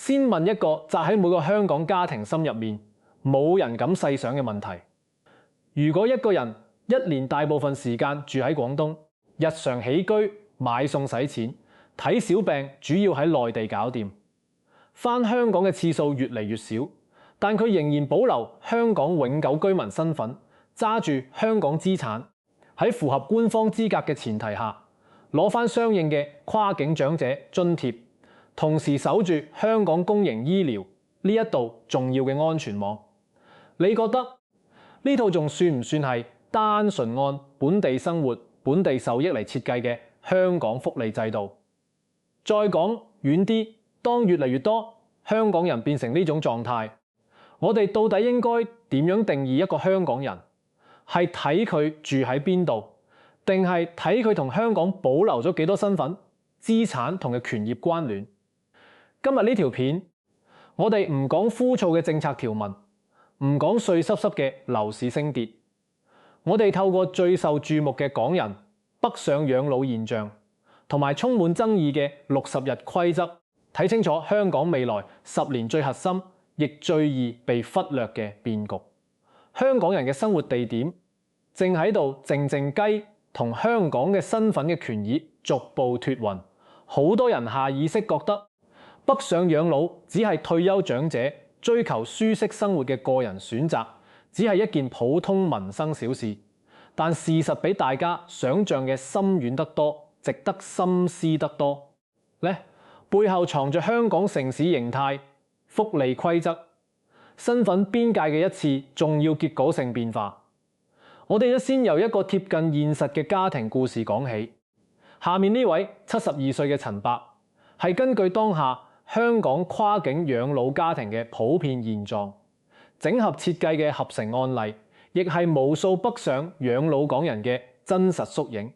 先問一個扎喺每個香港家庭心入面，冇人敢細想嘅問題：如果一個人一年大部分時間住喺廣東，日常起居、買餸使錢、睇小病，主要喺內地搞掂，返香港嘅次數越嚟越少，但佢仍然保留香港永久居民身份，揸住香港資產，喺符合官方資格嘅前提下，攞返相應嘅跨境長者津貼，同時守住香港公營醫療呢一道重要嘅安全網。你覺得呢套仲算唔算係單純按本地生活、本地受益嚟設計嘅香港福利制度？再講遠啲，當越嚟越多香港人變成呢種狀態，我哋到底應該點樣定義一個香港人？係睇佢住喺邊度，定係睇佢同香港保留咗幾多身份、資產同嘅權業關聯？今日呢條片，我哋唔講枯燥嘅政策條文，唔講碎濕濕嘅樓市升跌，我哋透過最受注目嘅港人北上養老現象，同埋充滿爭議嘅60日規則，睇清楚香港未來10年最核心，亦最易被忽略嘅變局。香港人嘅生活地點正喺度靜靜雞同香港嘅身份嘅權益逐步脫鈎，好多人下意識覺得北上養老只係退休長者追求舒適生活嘅個人選擇，只係一件普通民生小事。但事實比大家想象嘅深遠得多，值得深思得多。背後藏着香港城市形態、福利規則、身份邊界嘅一次重要結果性變化。我哋先由一個貼近現實嘅家庭故事講起。下面呢位72歲嘅陳伯，係根據當下香港跨境養老家庭嘅普遍現狀，整合設計嘅合成案例，亦係無數北上養老港人嘅真實縮影。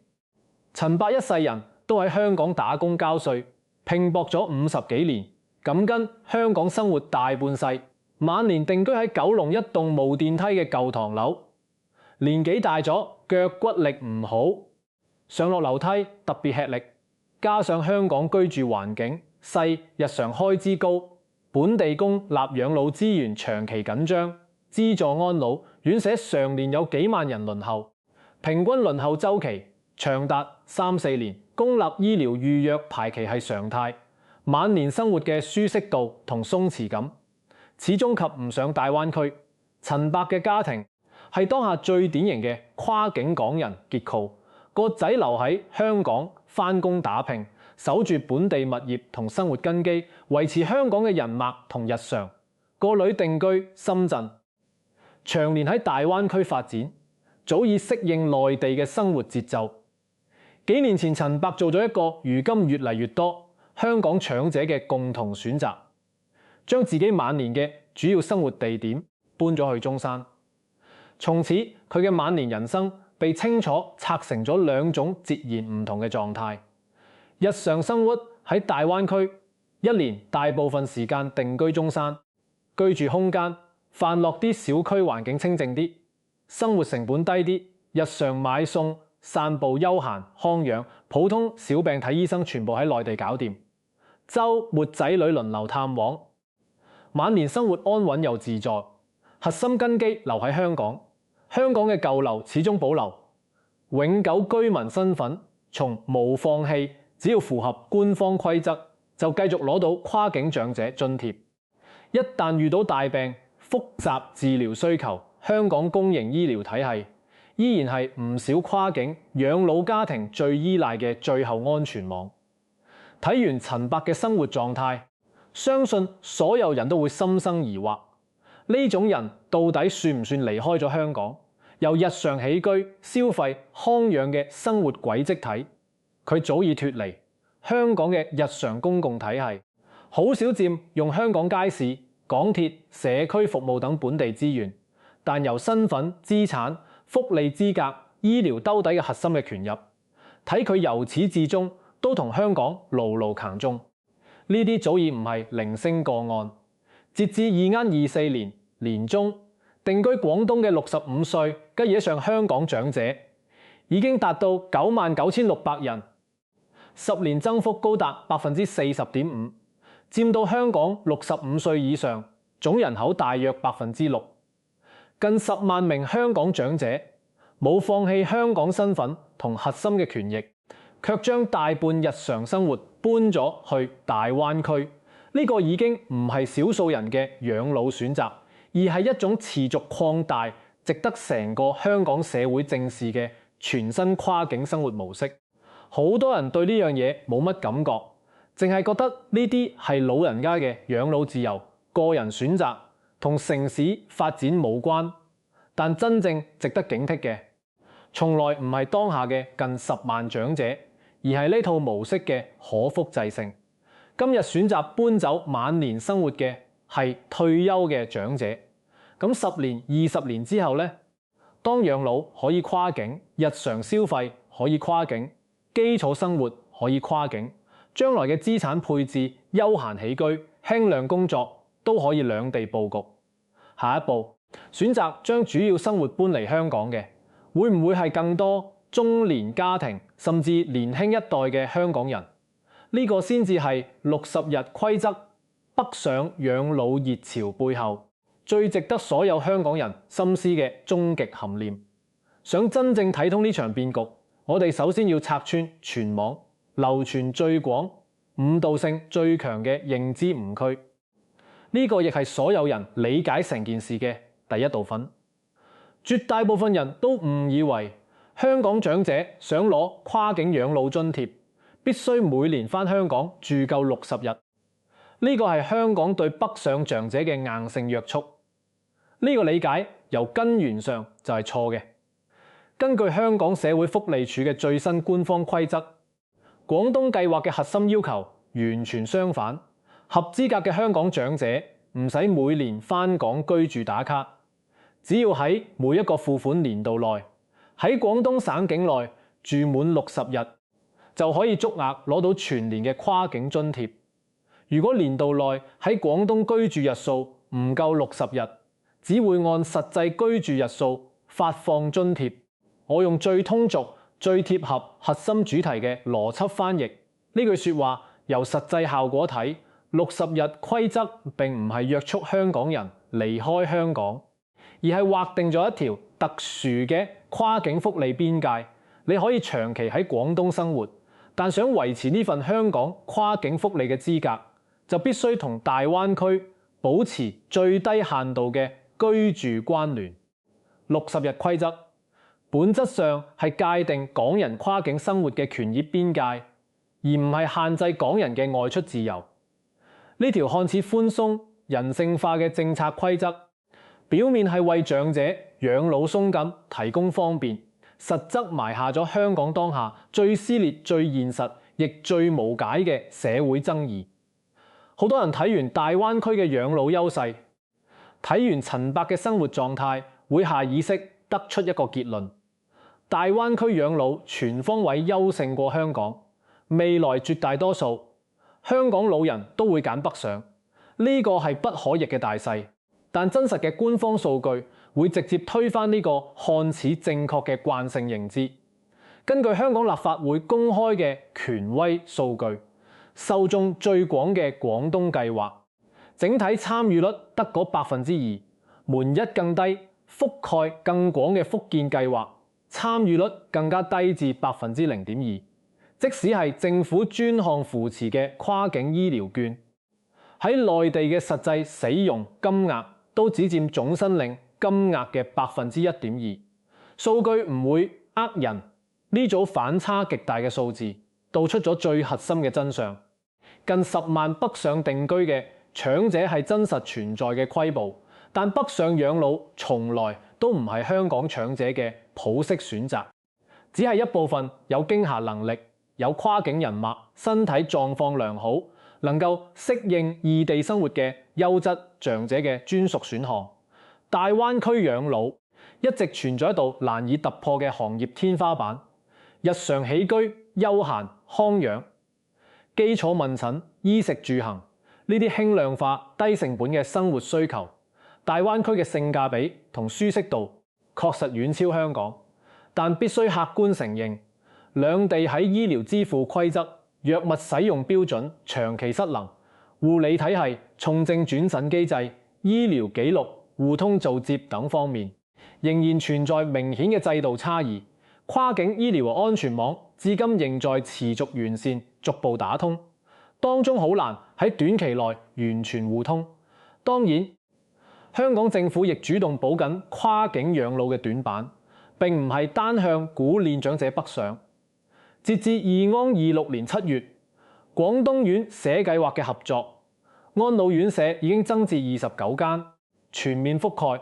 陳伯一世人都喺香港打工交稅，拼搏咗50幾年，咁跟香港生活大半世，晚年定居喺九龍一棟無電梯嘅舊唐樓。年紀大咗，腳骨力唔好，上落樓梯特別吃力，加上香港居住環境細，日常開支高，本地公立養老資源長期緊張，資助安老院舍常年有幾萬人輪候，平均輪候週期長達3、4年，公立醫療預約排期係常態，晚年生活嘅舒適度同鬆弛感，始終及唔上大灣區。陳伯嘅家庭係當下最典型嘅跨境港人結構，個仔留喺香港返工打拼，守住本地物業同生活根基，維持香港嘅人脈同日常。個女定居深圳，長年喺大灣區發展，早已適應內地嘅生活節奏。幾年前，陳伯做咗一個如今越嚟越多香港長者嘅共同選擇，將自己晚年嘅主要生活地點搬咗去中山。從此，佢嘅晚年人生被清楚拆成咗兩種截然唔同嘅狀態。日常生活喺大灣區，一年大部分時間定居中山，居住空間泛落啲，小區環境清靜啲，生活成本低啲，日常買餸、散步、休閒、康養、普通小病睇醫生，全部喺內地搞掂。週末仔女輪流探望，晚年生活安穩又自在，核心根基留喺香港。香港嘅舊樓始終保留，永久居民身份從無放棄，只要符合官方規則，就繼續攞到跨境長者津貼。一旦遇到大病、複雜治療需求，香港公營醫療體系依然係唔少跨境養老家庭最依賴嘅最後安全網。睇完陳伯嘅生活狀態，相信所有人都會心生疑惑：呢種人到底算唔算離開咗香港？由日常起居、消費、康養嘅生活軌跡睇，佢早已脫離香港嘅日常公共體系，好少佔用香港街市、港鐵、社區服務等本地資源，但由身份、資產、福利資格、醫療兜底嘅核心嘅權入，睇佢由始至終都同香港牢牢強中。呢啲早已唔係零星個案。截至2024年年中，定居廣東嘅65歲跟以上香港長者已經達到99,600人，10年增幅高達40.5%，佔到香港65歲以上總人口大約6%。近10萬名香港長者冇放棄香港身份同核心嘅權益，卻將大半日常生活搬咗去大灣區。呢個已經唔係少數人嘅養老選擇，而係一種持續擴大、值得成個香港社會正視嘅全新跨境生活模式。好多人對呢樣嘢冇乜感覺，淨係覺得呢啲係老人家嘅養老自由、個人選擇，同城市發展冇關。但真正值得警惕嘅，從來唔係當下嘅近10萬長者，而係呢套模式嘅可複製性。今日選擇搬走晚年生活嘅係退休嘅長者，咁10年、20年之後呢？當養老可以跨境，日常消費可以跨境，基礎生活可以跨境，將來嘅資產配置、休閒起居、輕量工作都可以兩地佈局。下一步，選擇將主要生活搬嚟香港嘅，會唔會係更多中年家庭甚至年輕一代嘅香港人？呢個先至係60日規則北上養老熱潮背後最值得所有香港人深思嘅終極含念。想真正睇通呢場變局，我哋首先要拆穿全網流傳最廣、誤導性最強嘅認知誤區。呢個亦係所有人理解成件事嘅第一道粉。絕大部分人都誤以為香港長者想攞跨境養老津貼，必須每年返香港住夠60日。呢個係香港對北上長者嘅硬性約束。呢個理解由根源上就係錯嘅。根據香港社會福利署嘅最新官方規則，廣東計劃嘅核心要求完全相反。合資格嘅香港長者唔使每年返港居住打卡，只要喺每一個付款年度內喺廣東省境內住滿60日，就可以足額攞到全年嘅跨境津貼。如果年度內喺廣東居住日數唔夠60日，只會按實際居住日數發放津貼。我用最通俗、最貼合核心主題嘅邏輯翻譯呢句說話，由實際效果睇，60日規則並唔係約束香港人離開香港，而係劃定咗一條特殊嘅跨境福利邊界。你可以長期喺廣東生活，但想維持呢份香港跨境福利嘅資格，就必須同大灣區保持最低限度嘅居住關聯。60日規則本質上係界定港人跨境生活嘅權益邊界，而唔係限制港人嘅外出自由。呢條看似寬鬆、人性化嘅政策規則，表面係為長者養老鬆緊提供方便，實則埋下咗香港當下最撕裂、最現實，亦最無解嘅社會爭議。好多人睇完大灣區嘅養老優勢，睇完陳伯嘅生活狀態，會下意識得出一個結論：大灣區養老全方位優勝過香港。未來絕大多數香港老人都會揀北上，呢個係不可逆嘅大勢。但真實嘅官方數據會直接推翻呢個看似正確嘅慣性認知。根據香港立法會公開嘅權威數據，受眾最廣嘅廣東計劃，整體參與率得嗰2%，門一更低、覆蓋更廣嘅福建計劃，參與率更加低至0.2%。即使係政府專項扶持嘅跨境醫療券，喺內地嘅實際使用金額都只佔總申領金額嘅1.2%。數據唔會呃人，呢組反差極大嘅數字道出咗最核心嘅真相。近10萬北上定居嘅長者係真實存在嘅規模，但北上養老從來都唔係香港長者嘅普適選擇，只係一部分有經濟能力、有跨境人脈、身體狀況良好、能夠適應異地生活嘅優質長者嘅專屬選項。大灣區養老一直存在一道難以突破嘅行業天花板。日常起居、休閒、康養、基礎問診、衣食住行呢啲輕量化、低成本嘅生活需求，大灣區嘅性價比同舒適度確實遠超香港。但必須客觀承認，兩地喺醫療支付規則、藥物使用標準長期失能，護理體系、重症轉診機制、醫療記錄、互通做接等方面，仍然存在明顯嘅制度差異。跨境醫療安全網至今仍在持續完善，逐步打通，當中好難喺短期內完全互通。當然，香港政府亦主動補緊跨境養老嘅短板，並唔係單向鼓勵長者北上。截至2026年7月，廣東院社計劃嘅合作安老院舍已經增至29間，全面覆蓋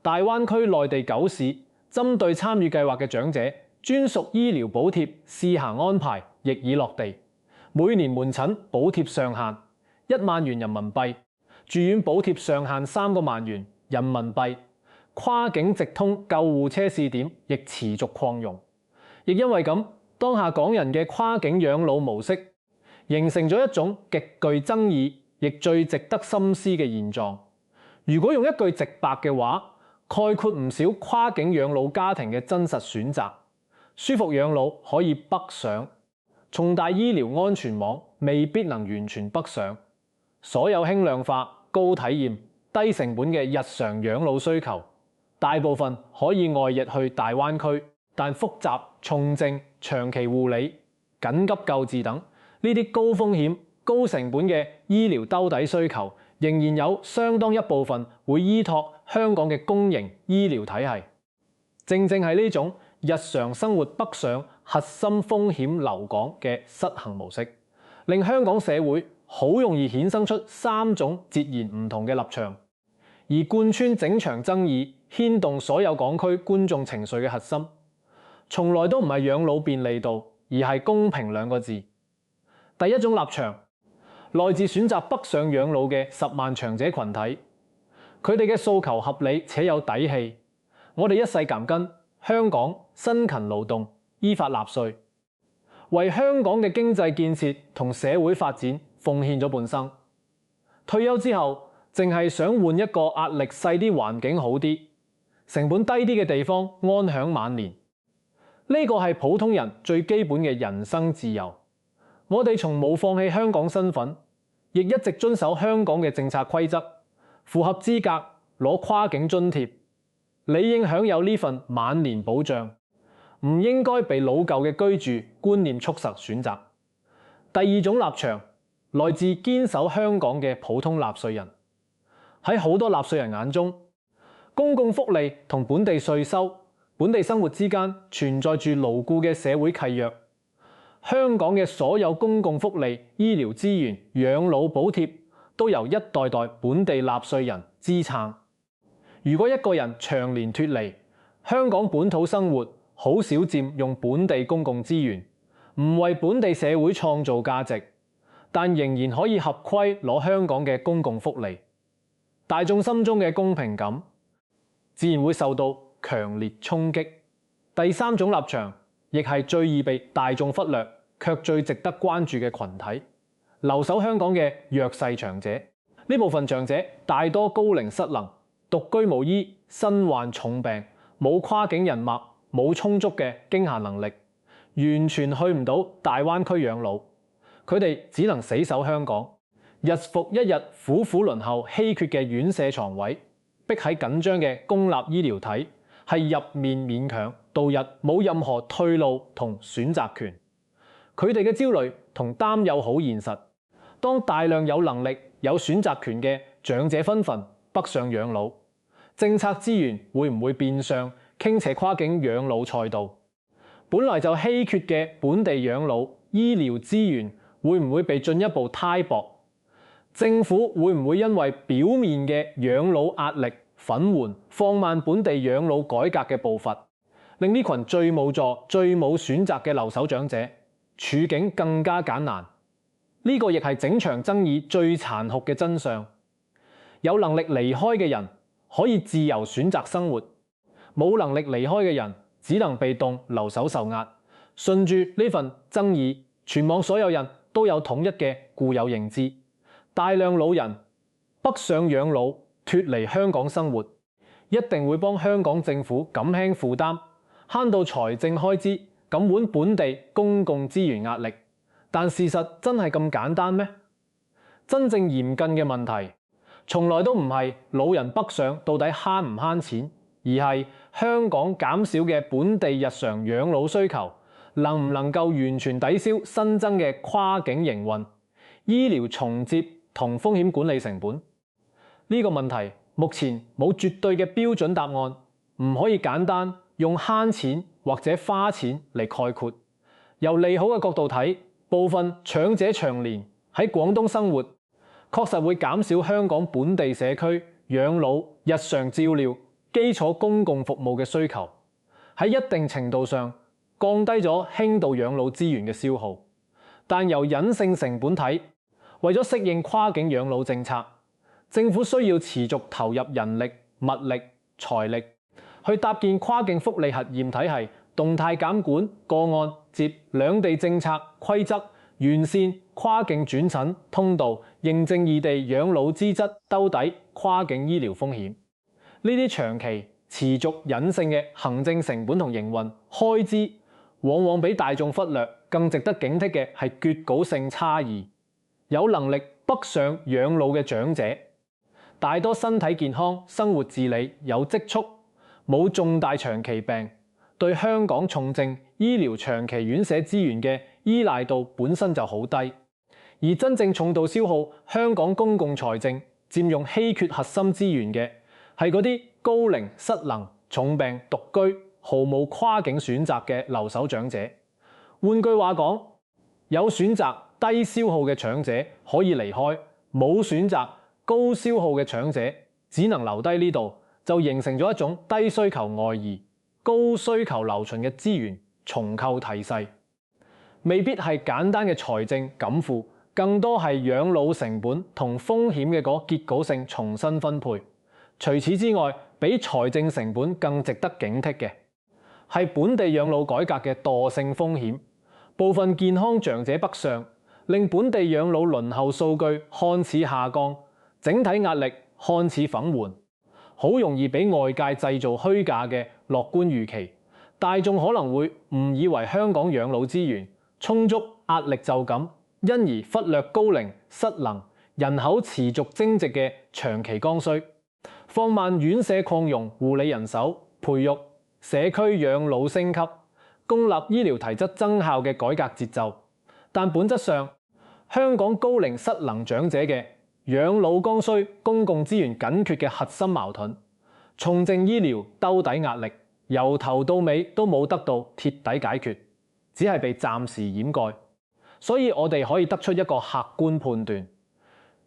大灣區內地9市。針對參與計劃嘅長者，專屬醫療補貼試行安排亦已落地。每年門診補貼上限1萬元人民幣，住院補貼上限3個萬元人民幣。跨境直通救護車試點亦持續擴容。亦因為咁，當下港人嘅跨境養老模式形成咗一種極具爭議，亦最值得深思嘅現狀。如果用一句直白嘅話，概括唔少跨境養老家庭嘅真實選擇：舒服養老可以北上，重大醫療安全網未必能完全北上。所有輕量化、高體驗、低成本嘅日常養老需求，大部分可以外溢去大灣區，但複雜、重症、長期護理、緊急救治等呢啲高風險、高成本嘅醫療兜底需求，仍然有相當一部分會依託香港嘅公營醫療體系。正正係呢種日常生活北上核心風險留港嘅失衡模式，令香港社會好容易衍生出3種截然唔同嘅立場，而貫穿整場爭議、牽動所有港區觀眾情緒嘅核心，從來都唔係養老便利度，而係公平2個字。第一種立場來自選擇北上養老嘅10萬長者群體，佢哋嘅訴求合理且有底氣。我哋一世काम根，香港辛勤勞動，依法納稅，為香港嘅經濟建設同社會發展奉獻咗半生。退休之後，淨係想換一個壓力細啲、環境好啲、成本低啲嘅地方安享晚年。呢個係普通人最基本嘅人生自由。我哋從冇放棄香港身份，亦一直遵守香港嘅政策規則，符合資格攞跨境津貼，理應享有呢份晚年保障，唔應該被老舊嘅居住觀念束實選擇。第二種立場來自堅守香港嘅普通納稅人。喺好多納稅人眼中，公共福利同本地稅收、本地生活之間存在住牢固嘅社會契約。香港嘅所有公共福利、醫療資源、養老補貼都由一代代本地納稅人支撐。如果一個人長年脫離香港本土生活，好少佔用本地公共資源，唔為本地社會創造價值，但仍然可以合規攞香港嘅公共福利，大眾心中嘅公平感自然會受到強烈衝擊。第三種立場，亦係最易被大眾忽略，卻最值得關注嘅群體，留守香港嘅弱勢長者。呢部分長者大多高齡失能、獨居無依、身患重病，冇跨境人脈，冇充足嘅經濟能力，完全去唔到大灣區養老。佢哋只能死守香港，日復一日苦苦輪候稀缺嘅院舍床位，逼喺緊張嘅公立醫療體，係入面勉強度日，冇任何退路同選擇權。佢哋嘅焦慮同擔憂好現實。當大量有能力、有選擇權嘅長者紛紛北上養老，政策資源會唔會變相傾斜跨境養老賽道？本來就稀缺嘅本地養老醫療資源會唔會被進一步攤薄？政府會唔會因為表面嘅養老壓力粉緩，放慢本地養老改革嘅步伐，令呢群最無助、最冇選擇嘅留守長者處境更加艱難？呢個亦係整場爭議最殘酷嘅真相。有能力離開嘅人可以自由選擇生活，冇能力離開嘅人只能被動留守受壓。順住呢份爭議，全網所有人都有統一嘅固有認知：大量老人北上養老，脫離香港生活，一定會幫香港政府減輕負擔，慳到財政開支，減緩本地公共資源壓力。但事實真係咁簡單咩？真正嚴峻嘅問題，從來都唔係老人北上到底慳唔慳錢，而係香港減少嘅本地日常養老需求，能唔能夠完全抵消新增嘅跨境營運、醫療重接同風險管理成本？呢個問題目前冇絕對嘅標準答案，唔可以簡單用慳錢或者花錢嚟概括。由利好嘅角度睇，部分長者長年喺廣東生活，確實會減少香港本地社區養老、日常照料、基礎公共服務嘅需求，喺一定程度上降低咗輕度養老資源嘅消耗。但由隱性成本睇，為咗適應跨境養老政策，政府需要持續投入人力、物力、財力，去搭建跨境福利核驗體系，動態監管個案，接兩地政策規則，完善跨境轉診通道，認證異地養老資質，兜底跨境醫療風險。呢啲長期持續隱性嘅行政成本同營運開支，往往比大眾忽略。更值得警惕嘅係結構性差異。有能力北上養老嘅長者，大多身體健康、生活自理、有積蓄，冇重大長期病，對香港重症醫療長期院舍資源嘅依賴度本身就好低。而真正重度消耗香港公共財政、佔用稀缺核心資源嘅，係嗰啲高齡、失能、重病、獨居、毫無跨境選擇嘅留守長者。換句話講，有選擇低消耗嘅長者可以離開，冇選擇高消耗嘅長者只能留低呢度，就形成咗一種低需求外移、高需求留存嘅資源重構體系。未必係簡單嘅財政減負，更多係養老成本同風險嘅嗰結構性重新分配。除此之外，比財政成本更值得警惕嘅係本地養老改革嘅惰性風險。部分健康長者北上，令本地養老輪候數據看似下降，整體壓力看似放緩，好容易俾外界製造虛假嘅樂觀預期。大眾可能會誤以為香港養老資源充足，壓力就咁，因而忽略高齡、失能、人口持續增值嘅長期剛需，放慢院舍擴容、護理人手、培育社區養老升級、公立醫療體質增效嘅改革節奏。但本質上，香港高齡失能長者嘅養老剛需、公共資源緊缺嘅核心矛盾，重症醫療兜底壓力，由頭到尾都冇得到徹底解決，只係被暫時掩蓋。所以我哋可以得出一個客觀判斷：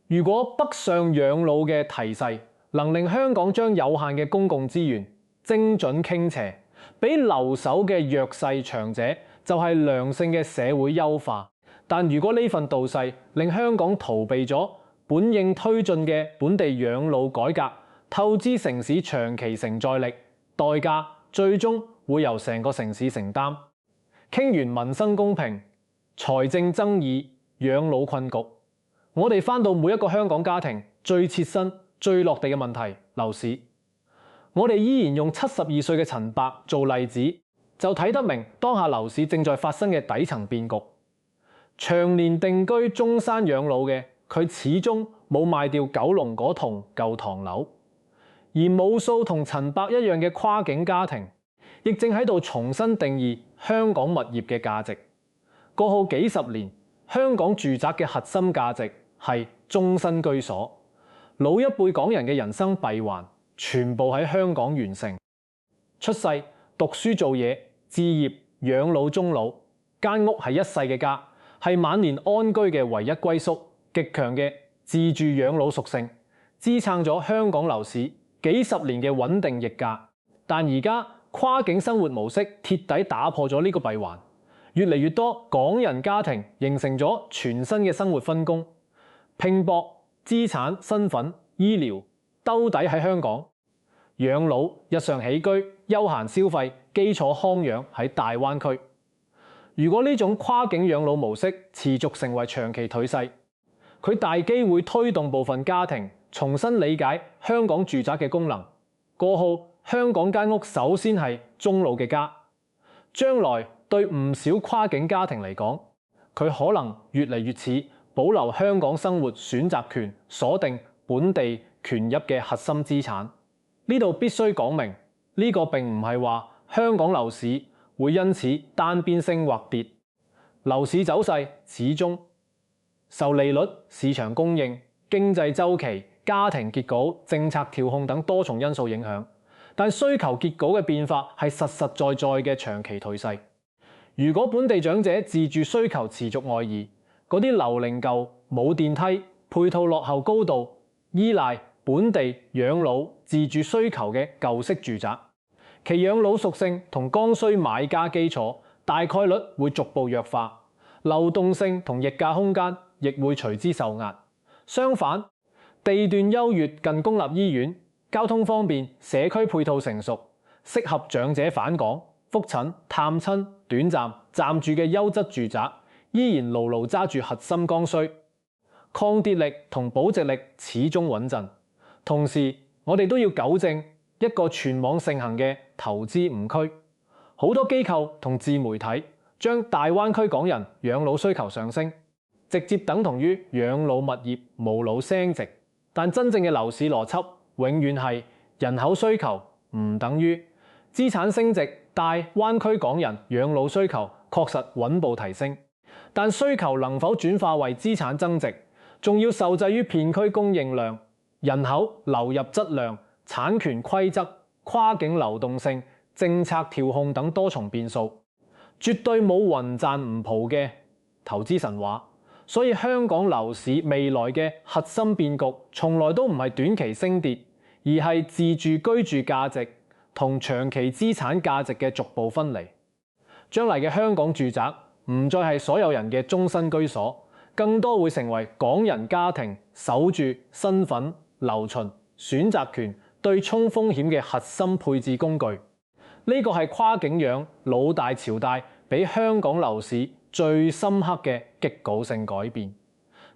如果北上養老嘅提勢能令香港將有限嘅公共資源精準傾斜，俾留守嘅弱勢長者，就係良性嘅社會優化。但如果呢份導勢令香港逃避咗本應推進嘅本地養老改革，透支城市長期承載力，代價最終會由成個城市承擔。傾完民生公平、財政爭議、養老困局，我哋返到每一個香港家庭最切身、最落地嘅問題——樓市。我哋依然用72歲嘅陳伯做例子，就睇得明當下樓市正在發生嘅底層變局。長年定居中山養老嘅佢，始終冇賣掉九龍嗰棟舊唐樓，而無數同陳伯一樣嘅跨境家庭，亦正喺度重新定義香港物業嘅價值。過去幾十年，香港住宅嘅核心價值係終身居所。老一輩港人嘅人生閉環，全部喺香港完成。出世、讀書、做嘢、置業、養老、終老，間屋係一世嘅家，係晚年安居嘅唯一歸宿。極強嘅自住養老屬性，支撐咗香港樓市幾十年嘅穩定溢價。但而家跨境生活模式徹底打破咗呢個閉環，越嚟越多港人家庭形成咗全新嘅生活分工，拼搏、資產、身份、醫療兜底喺香港，養老、日常起居、休閒消費、基礎康養喺大灣區。如果呢種跨境養老模式持續成為長期頹勢，佢大機會推動部分家庭重新理解香港住宅嘅功能。過後，香港間屋首先係終老嘅家，將來對唔少跨境家庭嚟講，佢可能越嚟越似保留香港生活選擇權，鎖定本地權益嘅核心資產。呢度必須講明，呢個並唔係話香港樓市會因此單邊升或跌。樓市走勢始終受利率、市場供應、經濟週期、家庭結構、政策調控等多重因素影響，但需求結構嘅變化係實實在在嘅長期頹勢。如果本地長者自住需求持續外移，嗰啲樓齡舊、冇電梯、配套落後高度、依賴本地養老自住需求嘅舊式住宅，其養老屬性同剛需買家基礎大概率會逐步弱化，流動性同溢價空間亦會隨之受壓。相反，地段優越近公立醫院，交通方便，社區配套成熟，適合長者返港、覆診、探親、短暫暫住嘅優質住宅，依然牢牢揸住核心剛需，抗跌力同保值力始終穩陣。同時，我哋都要糾正一個全網盛行嘅投資誤區。好多機構同自媒體將大灣區港人養老需求上升，直接等同於養老物業無腦升值。但真正嘅樓市邏輯永遠係人口需求唔等於資產升值。大灣區港人養老需求確實穩步提升，但需求能否轉化為資產增值，仲要受制於片區供應量、人口流入質量、產權規則、跨境流動性、政策調控等多重變數，絕對冇雲賺唔蒲嘅投資神話。所以香港樓市未來嘅核心變局，從來都唔係短期升跌，而係自住居住價值同長期資產價值嘅逐步分離。將來嘅香港住宅唔再係所有人嘅終身居所，更多會成為港人家庭守住身份、留存、選擇權、對沖風險嘅核心配置工具。呢個係跨境養老大潮大俾香港樓市最深刻嘅極局性改變。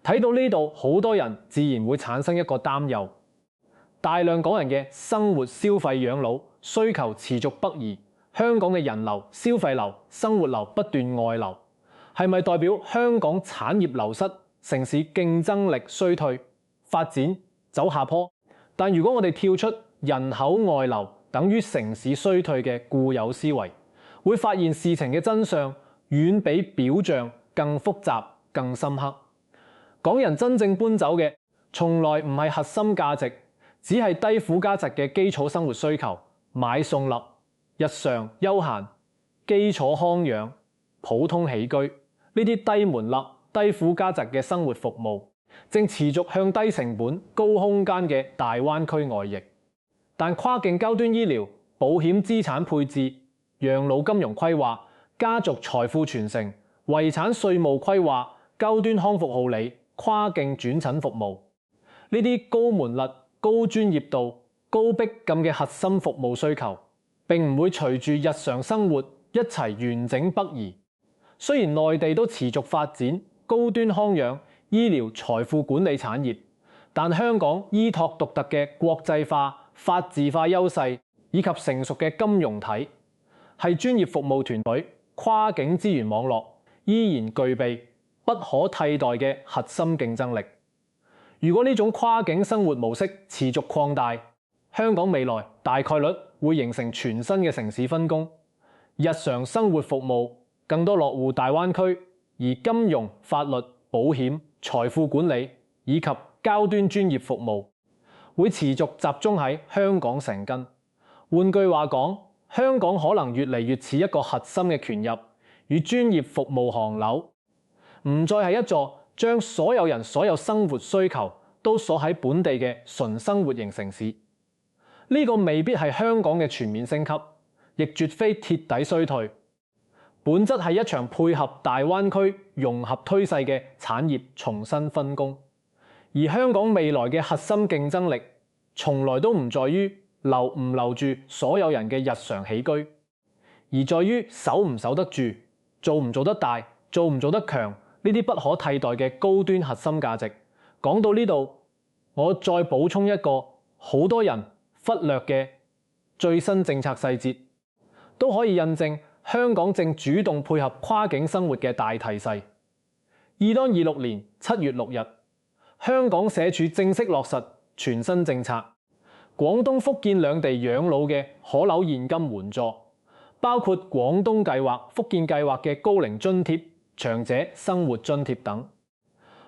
睇到呢度，好多人自然會產生一個擔憂：大量港人嘅生活消費養老需求持續北移，香港嘅人流、消費流、生活流不斷外流，係咪代表香港產業流失、城市競爭力衰退、發展走下坡？但如果我哋跳出人口外流等於城市衰退嘅固有思維，會發現事情嘅真相遠比表象更複雜、更深刻。港人真正搬走嘅，從來唔係核心價值，只係低附加值嘅基礎生活需求，買餸立、日常休閒、基礎康養、普通起居，呢啲低門檻、低附加值嘅生活服務，正持續向低成本、高空間嘅大灣區外溢。但跨境高端醫療、保險資產配置、養老金融規劃、家族財富傳承、遺產稅務規劃、高端康復護理、跨境轉診服務，呢啲高門檻、高專業度、高逼禁嘅核心服務需求，並唔會隨住日常生活一齊完整北移。雖然內地都持續發展高端康養、醫療、財富管理產業，但香港依託獨特嘅國際化、法治化優勢以及成熟嘅金融體，係專業服務團隊、跨境資源網絡，依然具備不可替代嘅核心競爭力。如果呢種跨境生活模式持續擴大，香港未來大概率會形成全新嘅城市分工，日常生活服務更多落戶大灣區，而金融、法律、保險、財富管理以及高端專業服務會持續集中喺香港成根。換句話講，香港可能越嚟越似一個核心嘅權入與專業服務航樓，唔再係一座將所有人所有生活需求都鎖喺本地嘅純生活型城市。呢個未必係香港嘅全面升級，亦絕非徹底衰退，本質係一場配合大灣區融合趨勢嘅產業重新分工。而香港未來嘅核心競爭力，從來都唔在於留唔留住所有人嘅日常起居，而在於守唔守得住、做唔做得大、做唔做得強呢啲不可替代嘅高端核心價值。講到呢度，我再補充一個好多人忽略嘅最新政策細節，都可以印證香港正主動配合跨境生活嘅大提勢。2026年7月6日，香港社署正式落實全新政策，廣東、福建兩地養老嘅可留現金援助，包括廣東計劃、福建計劃嘅高齡津貼、長者生活津貼等，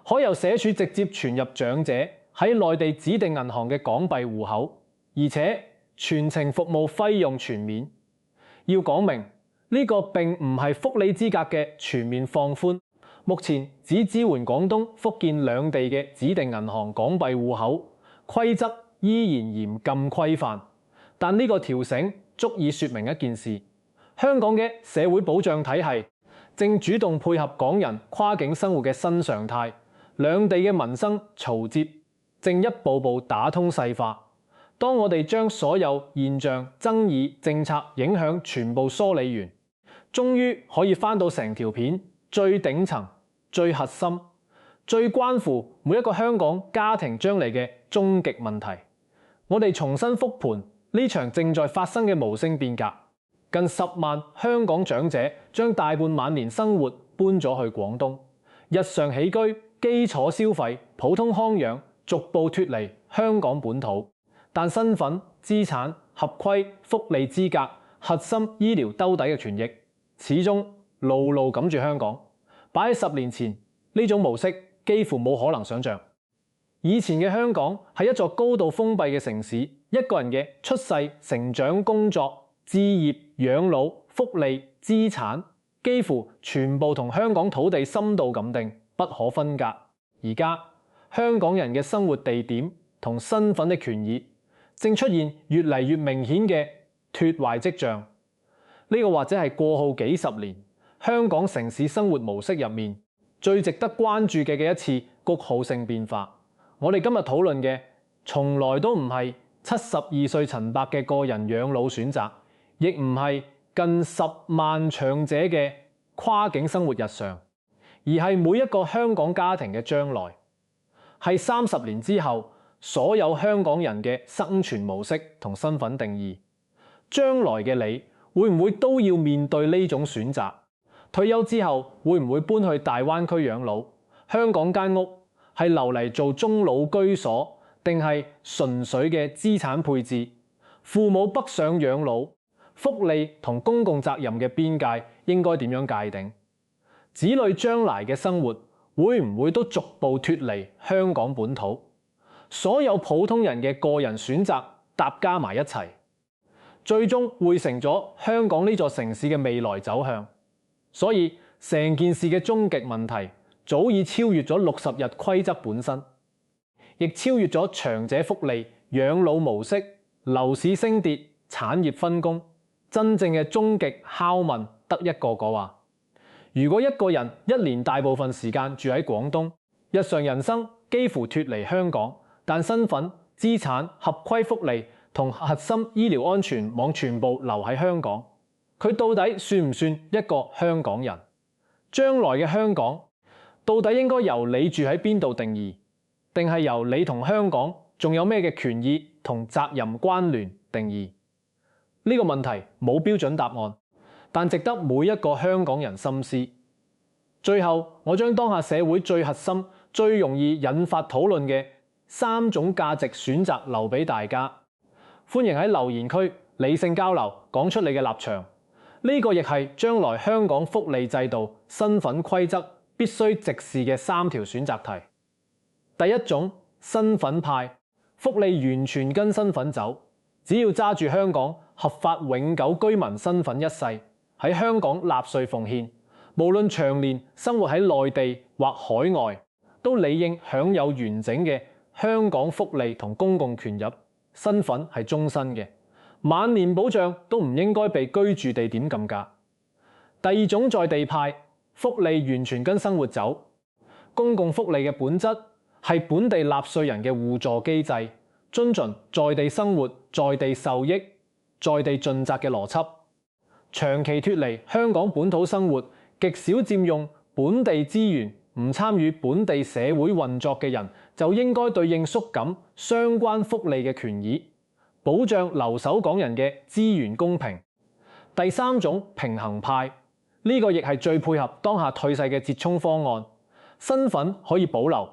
可由社署直接存入長者喺內地指定銀行嘅港幣戶口，而且全程服務費用全免。要講明呢個並唔係福利資格嘅全面放寬，目前只支援廣東、福建兩地嘅指定銀行港幣戶口，規則依然嚴禁規範。但呢個調整足以說明一件事：香港嘅社會保障體系正主動配合港人跨境生活嘅新常態，兩地嘅民生銜接正一步步打通細化。當我哋將所有現象、爭議、政策影響全部梳理完，終於可以返到成條片最頂層、最核心、最關乎每一個香港家庭將嚟嘅終極問題。我哋重新復盤呢場正在發生嘅無聲變革。近10萬香港長者將大半晚年生活搬咗去廣東，日常起居、基礎消費、普通康養逐步脫離香港本土，但身份、資產、合規、福利資格、核心醫療兜底嘅權益，始終牢牢趕住香港。擺喺10年前，呢種模式幾乎冇可能想像。以前嘅香港係一座高度封閉嘅城市，一個人嘅出世、成長、工作、置業、養老、福利、資產，幾乎全部同香港土地深度咁定，不可分割。而家香港人嘅生活地點同身份嘅權益，正出現越嚟越明顯嘅脫壞跡象。呢個或者係過去幾十年香港城市生活模式入面最值得關注嘅一次局號性變化。我哋今日討論嘅，從來都唔係72歲陳伯嘅個人養老選擇，亦唔係近10萬長者嘅跨境生活日常，而係每一個香港家庭嘅將來，係30年之後所有香港人嘅生存模式同身份定義。將來嘅你會唔會都要面對呢種選擇？退休之後會唔會搬去大灣區養老？香港間屋係留嚟做終老居所，定係純粹嘅資產配置？父母北上養老，福利同公共責任嘅邊界應該點樣界定？子女將來嘅生活會唔會都逐步脫離香港本土？所有普通人嘅個人選擇搭加埋一齊，最終會成咗香港呢座城市嘅未來走向。所以成件事嘅終極問題早已超越咗60日規則本身，亦超越咗長者福利、養老模式、樓市升跌、產業分工。真正嘅終極拷問得一個話：如果一個人一年大部分時間住喺廣東，日常人生幾乎脫離香港，但身份、資產、合規福利同核心醫療安全網全部留喺香港，佢到底算唔算一個香港人？將來嘅香港到底應該由你住喺邊度定義，定係由你同香港仲有咩嘅權益同責任關聯定義？呢個問題冇標準答案，但值得每一個香港人深思。最後，我將當下社會最核心、最容易引發討論嘅3種價值選擇留俾大家。歡迎喺留言區理性交流，講出你嘅立場。呢個亦係將來香港福利制度、身份規則必須直視嘅3條選擇題。第一種，身份派，福利完全跟身份走，只要揸住香港合法永久居民身份一世，喺香港納稅奉獻，無論長年生活喺內地或海外，都理應享有完整嘅香港福利同公共權益，身份係終身嘅，晚年保障都唔應該被居住地點禁錨。第二種在地派，福利完全跟生活走，公共福利嘅本質係本地納稅人嘅互助機制，遵循在地生活、在地受益、在地盡責嘅邏輯，長期脫離香港本土生活，極少佔用本地資源，唔參與本地社會運作嘅人，就應該對應縮減相關福利嘅權益，保障留守港人嘅資源公平。第三種平衡派，呢個亦係最配合當下退勢嘅折衷方案。身份可以保留，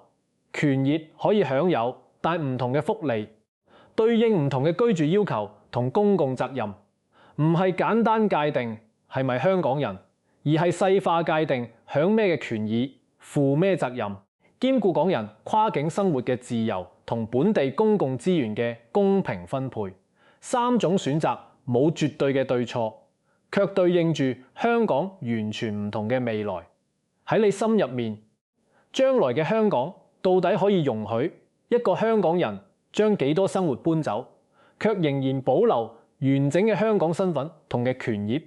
權益可以享有，但唔同嘅福利，對應唔同嘅居住要求同公共責任，唔係簡單界定係咪香港人，而係細化界定享咩嘅權益，負咩責任，兼顧港人跨境生活嘅自由同本地公共資源嘅公平分配。三種選擇冇絕對嘅對錯，卻對應住香港完全唔同嘅未來。喺你心入面，將來嘅香港到底可以容許一個香港人將幾多生活搬走，卻仍然保留完整嘅香港身份同嘅權益？